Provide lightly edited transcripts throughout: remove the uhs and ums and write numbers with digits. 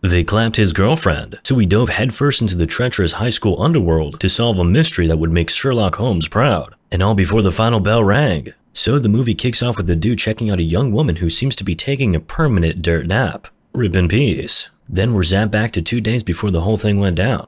They clapped his girlfriend, so he dove headfirst into the treacherous high school underworld to solve a mystery that would make Sherlock Holmes proud. And all before the final bell rang. So the movie kicks off with the dude checking out a young woman who seems to be taking a permanent dirt nap. Rip in peace. Then we're zapped back to 2 days before the whole thing went down.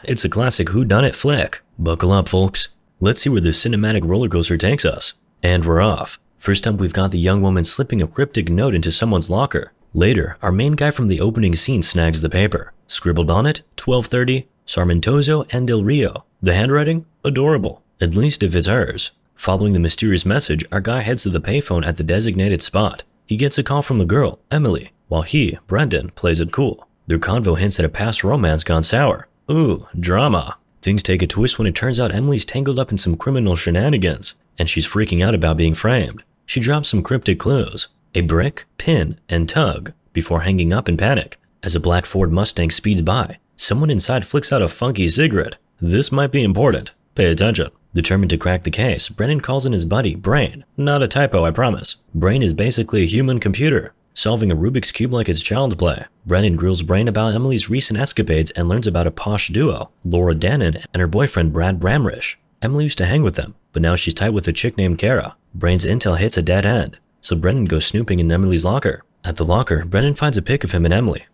It's a classic whodunit flick. Buckle up, folks. Let's see where this cinematic roller coaster takes us. And we're off. First up, we've got the young woman slipping a cryptic note into someone's locker. Later, our main guy from the opening scene snags the paper. Scribbled on it, 12:30, Sarmentoso and Del Rio. The handwriting? Adorable. At least if it's hers. Following the mysterious message, our guy heads to the payphone at the designated spot. He gets a call from the girl, Emily, while he, Brendan, plays it cool. Their convo hints at a past romance gone sour. Ooh, drama. Things take a twist when it turns out Emily's tangled up in some criminal shenanigans, and she's freaking out about being framed. She drops some cryptic clues, a brick, pin, and tug, before hanging up in panic. As a black Ford Mustang speeds by, someone inside flicks out a funky cigarette. This might be important. Pay attention. Determined to crack the case, Brennan calls in his buddy, Brain. Not a typo, I promise. Brain is basically a human computer, solving a Rubik's Cube like it's child's play. Brennan grills Brain about Emily's recent escapades and learns about a posh duo, Laura Dannon and her boyfriend Brad Bramrish. Emily used to hang with them, but now she's tight with a chick named Kara. Brain's intel hits a dead end, so Brennan goes snooping in Emily's locker. At the locker, Brennan finds a pic of him and Emily.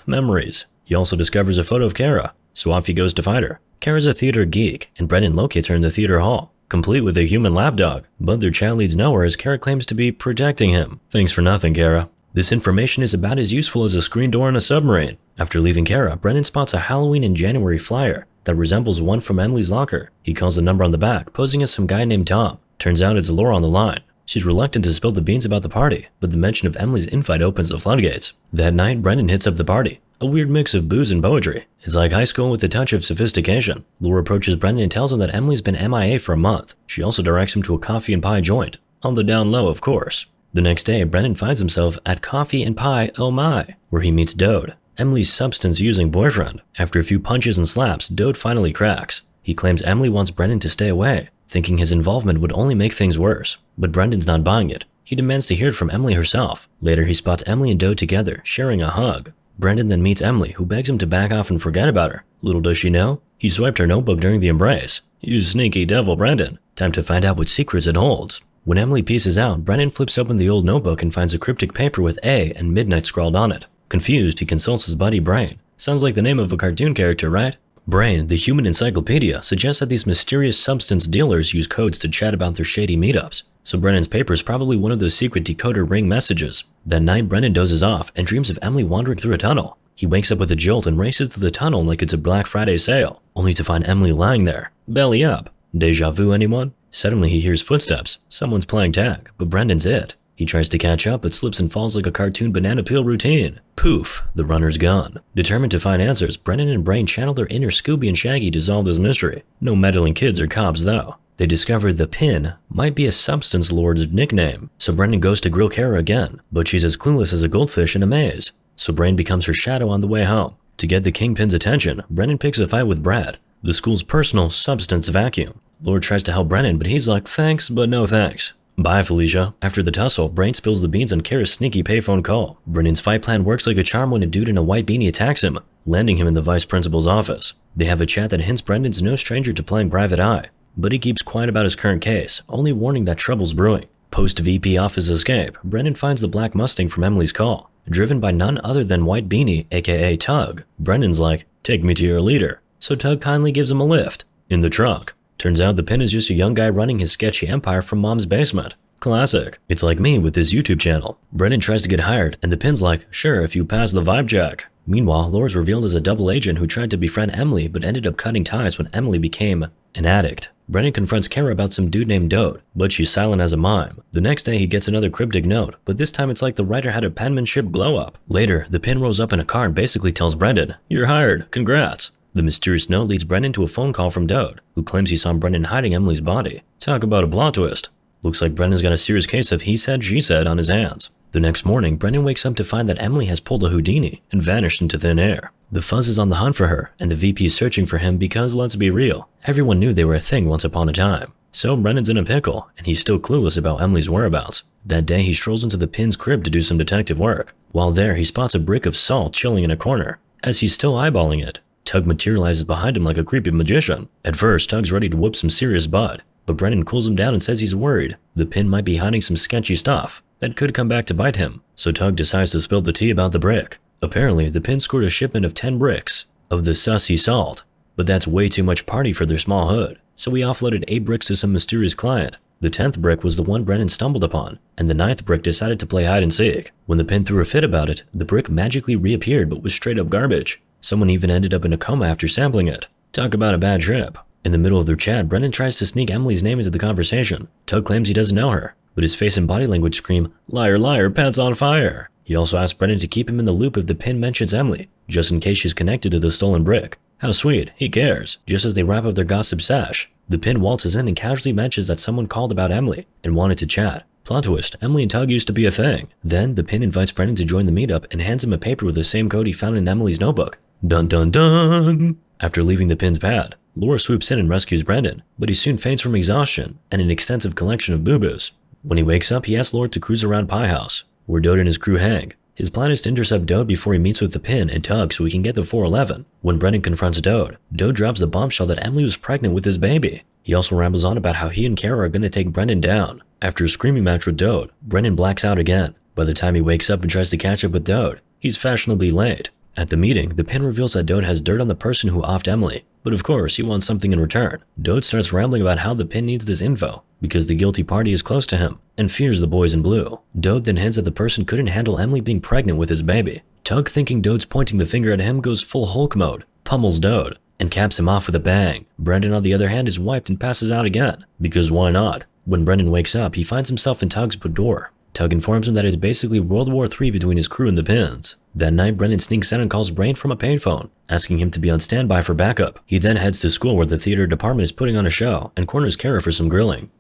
Memories. He also discovers a photo of Kara, so off he goes to find her. Kara's a theater geek, and Brennan locates her in the theater hall, complete with a human lapdog, but their child leads nowhere as Kara claims to be protecting him. Thanks for nothing, Kara. This information is about as useful as a screen door in a submarine. After leaving Kara, Brennan spots a Halloween in January flyer that resembles one from Emily's locker. He calls the number on the back, posing as some guy named Tom. Turns out it's Laura on the line. She's reluctant to spill the beans about the party, but the mention of Emily's invite opens the floodgates. That night, Brendan hits up the party. A weird mix of booze and poetry. It's like high school with a touch of sophistication. Laura approaches Brendan and tells him that Emily's been MIA for a month. She also directs him to a coffee and pie joint. On the down low, of course. The next day, Brendan finds himself at Coffee and Pie Oh My, where he meets Dode, Emily's substance-using boyfriend. After a few punches and slaps, Dode finally cracks. He claims Emily wants Brendan to stay away, thinking his involvement would only make things worse. But Brendan's not buying it. He demands to hear it from Emily herself. Later, he spots Emily and Dode together, sharing a hug. Brendan then meets Emily, who begs him to back off and forget about her. Little does she know, he swiped her notebook during the embrace. You sneaky devil, Brendan. Time to find out what secrets it holds. When Emily pieces out, Brendan flips open the old notebook and finds a cryptic paper with A and Midnight scrawled on it. Confused, he consults his buddy Brain. Sounds like the name of a cartoon character, right? Brain, the human encyclopedia, suggests that these mysterious substance dealers use codes to chat about their shady meetups. So Brennan's paper is probably one of those secret decoder ring messages. That night, Brendan dozes off and dreams of Emily wandering through a tunnel. He wakes up with a jolt and races to the tunnel like it's a Black Friday sale, only to find Emily lying there, belly up. Deja vu, anyone? Suddenly he hears footsteps. Someone's playing tag, but Brendan's it. He tries to catch up but slips and falls like a cartoon banana peel routine. Poof, the runner's gone. Determined to find answers, Brendan and Brain channel their inner Scooby and Shaggy to solve this mystery. No meddling kids or cops though. They discover the pin might be a substance lord's nickname, so Brendan goes to grill Kara again, but she's as clueless as a goldfish in a maze. So Brain becomes her shadow on the way home. To get the kingpin's attention, Brendan picks a fight with Brad, the school's personal substance vacuum. Lord tries to help Brennan, but he's like, thanks, but no thanks. Bye, Felicia. After the tussle, Brain spills the beans on Kara's sneaky payphone call. Brennan's fight plan works like a charm when a dude in a white beanie attacks him, landing him in the vice principal's office. They have a chat that hints Brendan's no stranger to playing private eye, but he keeps quiet about his current case, only warning that trouble's brewing. Post-VP office escape, Brendan finds the black Mustang from Emily's call, driven by none other than White Beanie, aka Tug. Brendan's like, take me to your leader, so Tug kindly gives him a lift. In the trunk. Turns out the pin is just a young guy running his sketchy empire from mom's basement. Classic. It's like me with his YouTube channel. Brendan tries to get hired, and the pin's like, sure, if you pass the vibe check. Meanwhile, Laura's revealed as a double agent who tried to befriend Emily but ended up cutting ties when Emily became an addict. Brendan confronts Kara about some dude named Dode, but she's silent as a mime. The next day he gets another cryptic note, but this time it's like the writer had a penmanship glow up. Later, the pin rolls up in a car and basically tells Brendan, you're hired, congrats. The mysterious note leads Brendan to a phone call from Dode, who claims he saw Brendan hiding Emily's body. Talk about a plot twist. Looks like Brendan's got a serious case of he said, she said on his hands. The next morning, Brendan wakes up to find that Emily has pulled a Houdini and vanished into thin air. The Fuzz is on the hunt for her, and the VP is searching for him because, let's be real, everyone knew they were a thing once upon a time. So Brennan's in a pickle, and he's still clueless about Emily's whereabouts. That day, he strolls into the Pin's crib to do some detective work. While there, he spots a brick of salt chilling in a corner. As he's still eyeballing it, Tug materializes behind him like a creepy magician. At first, Tug's ready to whoop some serious butt, but Brennan cools him down and says he's worried the Pin might be hiding some sketchy stuff that could come back to bite him, so Tug decides to spill the tea about the brick. Apparently, the Pin scored a shipment of 10 bricks of the sussy salt, but that's way too much party for their small hood, so he offloaded 8 bricks to some mysterious client. The 10th brick was the one Brennan stumbled upon, and the 9th brick decided to play hide and seek. When the Pin threw a fit about it, the brick magically reappeared but was straight up garbage. Someone even ended up in a coma after sampling it. Talk about a bad trip. In the middle of their chat, Brennan tries to sneak Emily's name into the conversation. Tug claims he doesn't know her, but his face and body language scream, "Liar, liar, pants on fire." He also asks Brennan to keep him in the loop if the Pin mentions Emily, just in case she's connected to the stolen brick. How sweet, he cares. Just as they wrap up their gossip sesh, the Pin waltzes in and casually mentions that someone called about Emily and wanted to chat. Plot twist, Emily and Tug used to be a thing. Then, the Pin invites Brennan to join the meetup and hands him a paper with the same code he found in Emily's notebook. Dun dun dun! After leaving the Pin's pad, Laura swoops in and rescues Brendan, but he soon faints from exhaustion and an extensive collection of boo-boos. When he wakes up, he asks Laura to cruise around Pie House, where Dode and his crew hang. His plan is to intercept Dode before he meets with the Pin and Tug so he can get the 411. When Brendan confronts Dode, Dode drops the bombshell that Emily was pregnant with his baby. He also rambles on about how he and Kara are going to take Brendan down. After a screaming match with Dode, Brendan blacks out again. By the time he wakes up and tries to catch up with Dode, he's fashionably late. At the meeting, the Pin reveals that Dode has dirt on the person who offed Emily, but of course he wants something in return. Dode starts rambling about how the Pin needs this info because the guilty party is close to him and fears the boys in blue. Dode then hints that the person couldn't handle Emily being pregnant with his baby. Tug, thinking Dode's pointing the finger at him, goes full Hulk mode, pummels Dode, and caps him off with a bang. Brendan, on the other hand, is wiped and passes out again, because why not? When Brendan wakes up, he finds himself in Tug's boudoir. Tug informs him that it's basically World War III between his crew and the Pins. That night, Brendan sneaks in and calls Brain from a payphone, asking him to be on standby for backup. He then heads to school where the theater department is putting on a show and corners Kara for some grilling.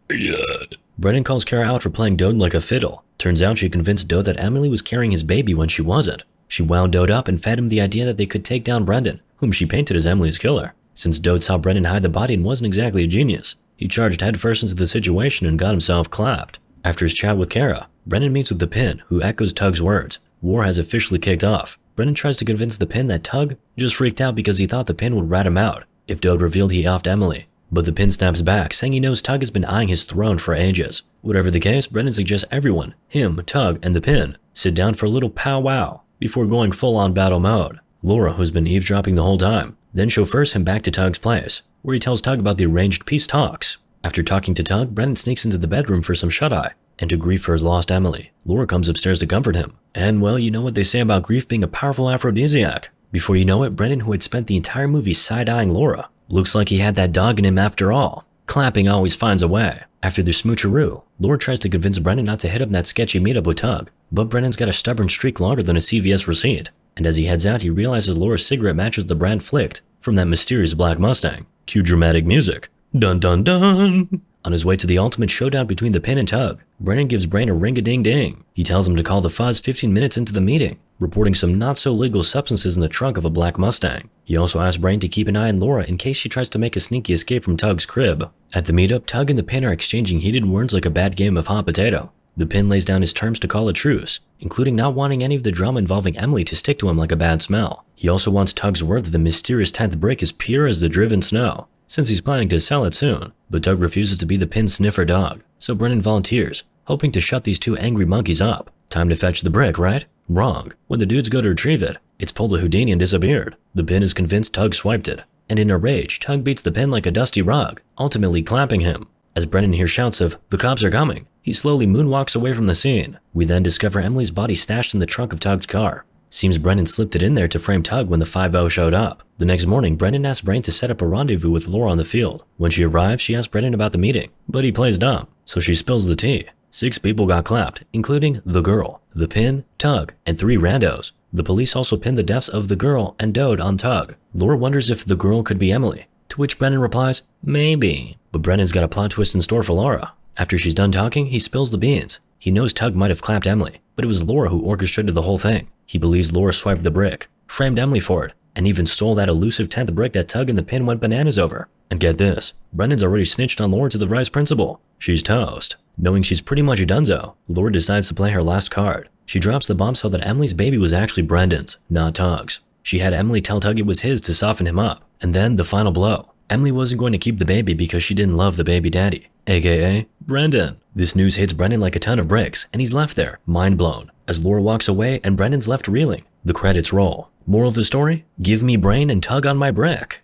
Brendan calls Kara out for playing Dode like a fiddle. Turns out she convinced Dode that Emily was carrying his baby when she wasn't. She wound Dode up and fed him the idea that they could take down Brendan, whom she painted as Emily's killer. Since Dode saw Brendan hide the body and wasn't exactly a genius, he charged headfirst into the situation and got himself clapped. After his chat with Kara, Brendan meets with the Pin, who echoes Tug's words. War has officially kicked off. Brendan tries to convince the Pin that Tug just freaked out because he thought the Pin would rat him out if Dode revealed he offed Emily. But the Pin snaps back, saying he knows Tug has been eyeing his throne for ages. Whatever the case, Brendan suggests everyone, him, Tug, and the Pin, sit down for a little powwow before going full-on battle mode. Laura, who's been eavesdropping the whole time, then chauffeurs him back to Tug's place, where he tells Tug about the arranged peace talks. After talking to Tug, Brendan sneaks into the bedroom for some shut-eye and to grieve for his lost Emily. Laura comes upstairs to comfort him. And well, you know what they say about grief being a powerful aphrodisiac. Before you know it, Brendan, who had spent the entire movie side-eyeing Laura, looks like he had that dog in him after all. Clapping always finds a way. After their smoocheroo, Laura tries to convince Brendan not to hit up that sketchy meetup with Tug, but Brendan's got a stubborn streak longer than a CVS receipt. And as he heads out, he realizes Laura's cigarette matches the brand flicked from that mysterious black Mustang. Cue dramatic music. Dun dun dun! On his way to the ultimate showdown between the Pin and Tug, Brendan gives Brain a ring-a-ding-ding. He tells him to call the Fuzz 15 minutes into the meeting, reporting some not-so-legal substances in the trunk of a black Mustang. He also asks Brain to keep an eye on Laura in case she tries to make a sneaky escape from Tug's crib. At the meetup, Tug and the Pin are exchanging heated words like a bad game of hot potato. The Pin lays down his terms to call a truce, including not wanting any of the drama involving Emily to stick to him like a bad smell. He also wants Tug's word that the mysterious 10th brick is pure as the driven snow, since he's planning to sell it soon. But Tug refuses to be the Pin's sniffer dog, so Brendan volunteers, hoping to shut these two angry monkeys up. Time to fetch the brick, right? Wrong. When the dudes go to retrieve it, it's pulled a Houdini and disappeared. The Pin is convinced Tug swiped it, and in a rage, Tug beats the Pin like a dusty rug, ultimately clapping him. As Brendan hears shouts of, "The cops are coming," he slowly moonwalks away from the scene. We then discover Emily's body stashed in the trunk of Tug's car. Seems Brendan slipped it in there to frame Tug when the 5-0 showed up. The next morning, Brendan asks Brain to set up a rendezvous with Laura on the field. When she arrives, she asks Brendan about the meeting, but he plays dumb, so she spills the tea. 6 people got clapped, including the girl, the Pin, Tug, and 3 randos. The police also pinned the deaths of the girl and Dode on Tug. Laura wonders if the girl could be Emily, to which Brendan replies, maybe. But Brendan's got a plot twist in store for Laura. After she's done talking, he spills the beans. He knows Tug might have clapped Emily, but it was Laura who orchestrated the whole thing. He believes Laura swiped the brick, framed Emily for it, and even stole that elusive 10th brick that Tug and the Pin went bananas over. And get this, Brendan's already snitched on Laura to the vice principal. She's toast. Knowing she's pretty much a dunzo, Laura decides to play her last card. She drops the bombshell that Emily's baby was actually Brendan's, not Tug's. She had Emily tell Tug it was his to soften him up. And then the final blow. Emily wasn't going to keep the baby because she didn't love the baby daddy, aka Brendan. This news hits Brendan like a ton of bricks, and he's left there, mind blown, as Laura walks away and Brendan's left reeling. The credits roll. Moral of the story? Give me brain and Tug on my brick.